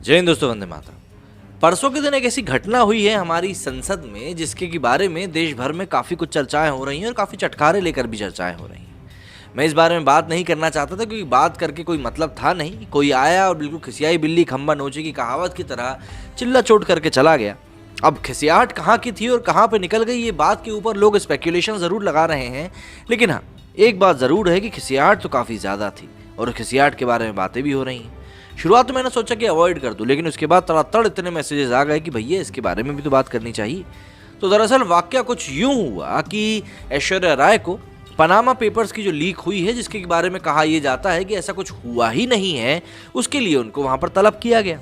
जय हिंद दोस्तों, वंदे मातरम। परसों के दिन एक ऐसी घटना हुई है हमारी संसद में जिसके के बारे में देश भर में काफ़ी कुछ चर्चाएं हो रही हैं और काफ़ी चटखारे लेकर भी चर्चाएं हो रही हैं। मैं इस बारे में बात नहीं करना चाहता था क्योंकि बात करके कोई मतलब था नहीं। कोई आया और बिल्कुल खिसियाई बिल्ली खंबा नोचे की कहावत की तरह चिल्ला चोट करके चला गया। अब खिसियाहट कहाँ की थी और कहाँ पे निकल गई, ये बात के ऊपर लोग स्पेक्यूलेशन ज़रूर लगा रहे हैं। लेकिन हाँ, एक बात ज़रूर है कि खिसियाहट तो काफ़ी ज़्यादा थी और खिसियाहट के बारे में बातें भी हो रही हैं। शुरुआत में मैंने सोचा कि अवॉइड कर दूं, लेकिन उसके बाद तड़ातड़ इतने मैसेजेस आ गए कि भैया इसके बारे में भी तो बात करनी चाहिए। तो दरअसल वाकया कुछ यूं हुआ कि ऐश्वर्या राय को पनामा पेपर्स की जो लीक हुई है, जिसके बारे में कहा यह जाता है कि ऐसा कुछ हुआ ही नहीं है, उसके लिए उनको वहां पर तलब किया गया।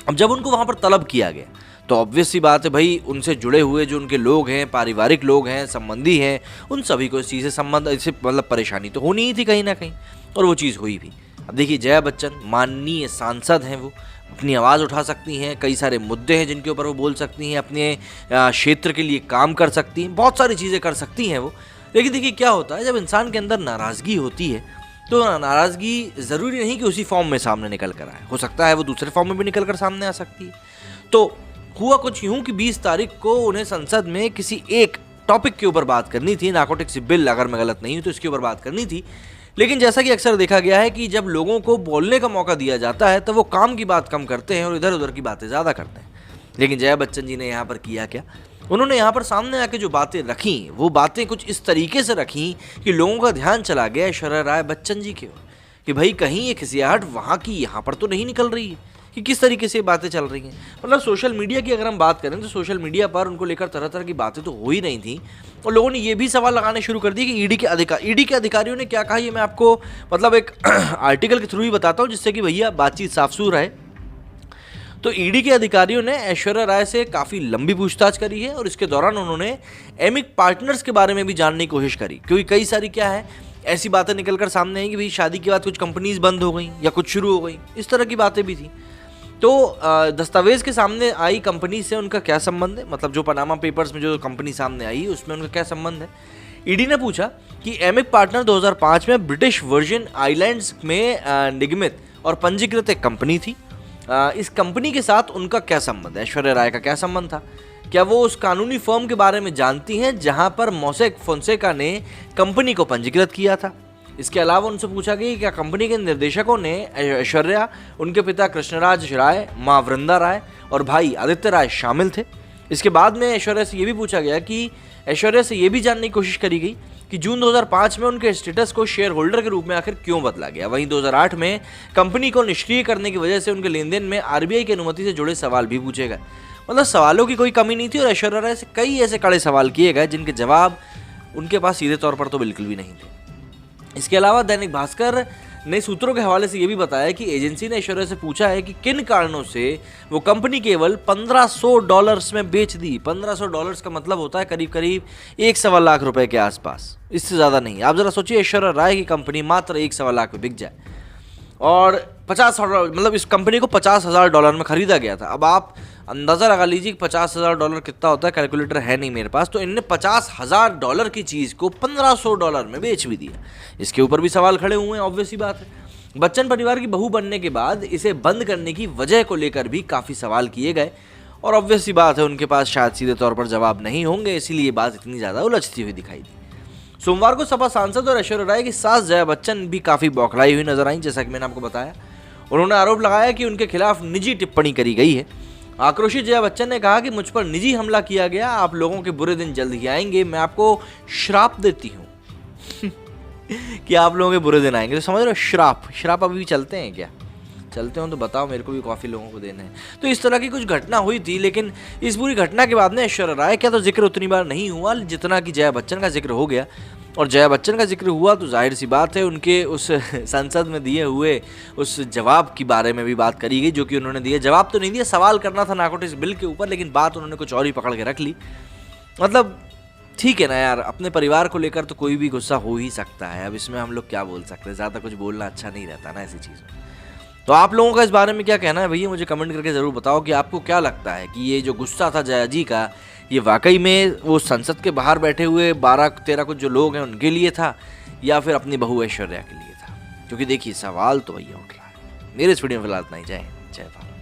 अब जब उनको वहां पर तलब किया गया तो ऑब्वियस सी बात है भाई, उनसे जुड़े हुए जो उनके लोग हैं, पारिवारिक लोग हैं, संबंधी हैं, उन सभी को इस चीज़ से संबंध इससे मतलब परेशानी तो होनी ही थी कहीं ना कहीं, और वो चीज़ हुई भी। अब देखिए, जया बच्चन माननीय सांसद हैं, वो अपनी आवाज़ उठा सकती हैं, कई सारे मुद्दे हैं जिनके ऊपर वो बोल सकती हैं, अपने क्षेत्र के लिए काम कर सकती हैं, बहुत सारी चीज़ें कर सकती हैं वो। लेकिन देखिए क्या होता है, जब इंसान के अंदर नाराज़गी होती है तो नाराज़गी ज़रूरी नहीं कि उसी फॉर्म में सामने निकल कर आए, हो सकता है वो दूसरे फॉर्म में भी निकल कर सामने आ सकती है। तो हुआ कुछ यूं कि 20 तारीख को उन्हें संसद में किसी एक टॉपिक के ऊपर बात करनी थी, नारकोटिक्स बिल, अगर मैं गलत नहीं हूं तो इसके ऊपर बात करनी थी। लेकिन जैसा कि अक्सर देखा गया है कि जब लोगों को बोलने का मौका दिया जाता है तो वो काम की बात कम करते हैं और इधर उधर की बातें ज़्यादा करते हैं। लेकिन जया बच्चन जी ने यहाँ पर किया क्या, उन्होंने यहाँ पर सामने आके जो बातें रखी, वो बातें कुछ इस तरीके से रखी कि लोगों का ध्यान चला गया ऐश्वर्या राय बच्चन जी की ओर कि भाई कहीं ये खिसियाहट वहाँ की यहाँ पर तो नहीं निकल रही है, कि किस तरीके से बातें चल रही हैं। मतलब सोशल मीडिया की अगर हम बात करें तो सोशल मीडिया पर उनको लेकर तरह तरह की बातें तो हो ही नहीं थी, और लोगों ने ये भी सवाल लगाने शुरू कर दिए कि ईडी के अधिकारियों ने क्या कहा। ये मैं आपको मतलब एक आर्टिकल के थ्रू ही बताता हूँ जिससे कि भैया बातचीत साफ सुथरा रहे। तो ईडी के अधिकारियों ने ऐश्वर्या राय से काफ़ी लंबी पूछताछ करी है और इसके दौरान उन्होंने एमिक पार्टनर्स के बारे में भी जानने की कोशिश करी, क्योंकि कई सारी क्या है ऐसी बातें निकल कर सामने आई कि भाई शादी के बाद कुछ कंपनीज बंद हो गई या कुछ शुरू हो गई, इस तरह की बातें भी थी। तो दस्तावेज के सामने आई कंपनी से उनका क्या संबंध है, मतलब जो पनामा पेपर्स में जो कंपनी सामने आई उसमें उनका क्या संबंध है। ईडी ने पूछा कि एमिक पार्टनर 2005 में ब्रिटिश वर्जिन आइलैंड्स में निगमित और पंजीकृत एक कंपनी थी। इस कंपनी के साथ उनका क्या संबंध है, ऐश्वर्या राय का क्या संबंध था, क्या वो उस कानूनी फर्म के बारे में जानती हैं जहां पर मोसेक फोंसेका ने कंपनी को पंजीकृत किया था। इसके अलावा उनसे पूछा गया कि क्या कंपनी के निर्देशकों ने ऐश्वर्या, उनके पिता कृष्णराज राय, माँ वृंदा राय और भाई आदित्य राय शामिल थे। इसके बाद में ऐश्वर्या से ये भी पूछा गया कि ऐश्वर्या से ये भी जानने की कोशिश करी गई कि जून 2005 में उनके स्टेटस को शेयर होल्डर के रूप में आखिर क्यों बदला गया। वहीं 2008 में कंपनी को निष्क्रिय करने की वजह से उनके लेन देन में आरबीआई की अनुमति से जुड़े सवाल भी पूछे गए। मतलब सवालों की कोई कमी नहीं थी और ऐश्वर्या राय से कई ऐसे कड़े सवाल किए गए जिनके जवाब उनके पास सीधे तौर पर तो बिल्कुल भी नहीं थे। इसके अलावा दैनिक भास्कर ने सूत्रों के हवाले से यह भी बताया कि एजेंसी ने ऐश्वर्या से पूछा है कि किन कारणों से वो कंपनी केवल $1500 में बेच दी। $1500 का मतलब होता है करीब करीब 1.25 लाख रुपए के आसपास, इससे ज़्यादा नहीं। आप ज़रा सोचिए, ऐश्वर्या राय की कंपनी मात्र 1.25 लाख में बिक जाए और मतलब इस कंपनी को $50,000 में खरीदा गया था। अब आप अंदाज़ा लगा लीजिए कि $50,000 कितना होता है, कैलकुलेटर है नहीं मेरे पास। तो इनने $50,000 की चीज़ को $1500 में बेच भी दिया। इसके ऊपर भी सवाल खड़े हुए हैं, ऑब्वियस सी बात है। बच्चन परिवार की बहू बनने के बाद इसे बंद करने की वजह को लेकर भी काफ़ी सवाल किए गए और ऑब्वियस सी बात है उनके पास शायद सीधे तौर पर जवाब नहीं होंगे, इसीलिए बात इतनी ज़्यादा उलझती हुई दिखाई दी। सोमवार को सपा सांसद और ऐश्वर्या राय की सास जया बच्चन भी काफ़ी बौखलाई हुई नजर आई, जैसा कि मैंने आपको बताया। उन्होंने आरोप लगाया कि उनके खिलाफ निजी टिप्पणी करी गई है। आक्रोशित जया बच्चन ने कहा कि मुझ पर निजी हमला किया गया, आप लोगों के बुरे दिन जल्द ही आएंगे, मैं आपको श्राप देती हूँ कि आप लोगों के बुरे दिन आएंगे। तो समझ रहे हो, श्राप अभी भी चलते हैं क्या? चलते हो तो बताओ, मेरे को भी काफ़ी लोगों को देने हैं। तो इस तरह की कुछ घटना हुई थी, लेकिन इस पूरी घटना के बाद में ऐश्वर्या राय का तो जिक्र उतनी बार नहीं हुआ जितना कि जया बच्चन का जिक्र हो गया। और जया बच्चन का जिक्र हुआ तो जाहिर सी बात है उनके उस संसद में दिए हुए उस जवाब के बारे में भी बात करी गई, जो कि उन्होंने दिया। जवाब तो नहीं दिया, सवाल करना था नारकोटिक्स बिल के ऊपर, लेकिन बात उन्होंने कुछ और ही पकड़ के रख ली। मतलब ठीक है ना यार, अपने परिवार को लेकर तो कोई भी गुस्सा हो ही सकता है। अब इसमें हम लोग क्या बोल सकते हैं, ज़्यादा कुछ बोलना अच्छा नहीं रहता ना ऐसी चीज़ में। तो आप लोगों का इस बारे में क्या कहना है भैया, मुझे कमेंट करके ज़रूर बताओ कि आपको क्या लगता है कि ये जो गुस्सा था जया जी का, ये वाकई में वो संसद के बाहर बैठे हुए 12-13 कुछ जो लोग हैं उनके लिए था, या फिर अपनी बहू ऐश्वर्या के लिए था। क्योंकि देखिए सवाल तो भैया उठ रहा है। मेरे इस वीडियो में फिलहाल इतना ही। जय हिंद, जय भारत।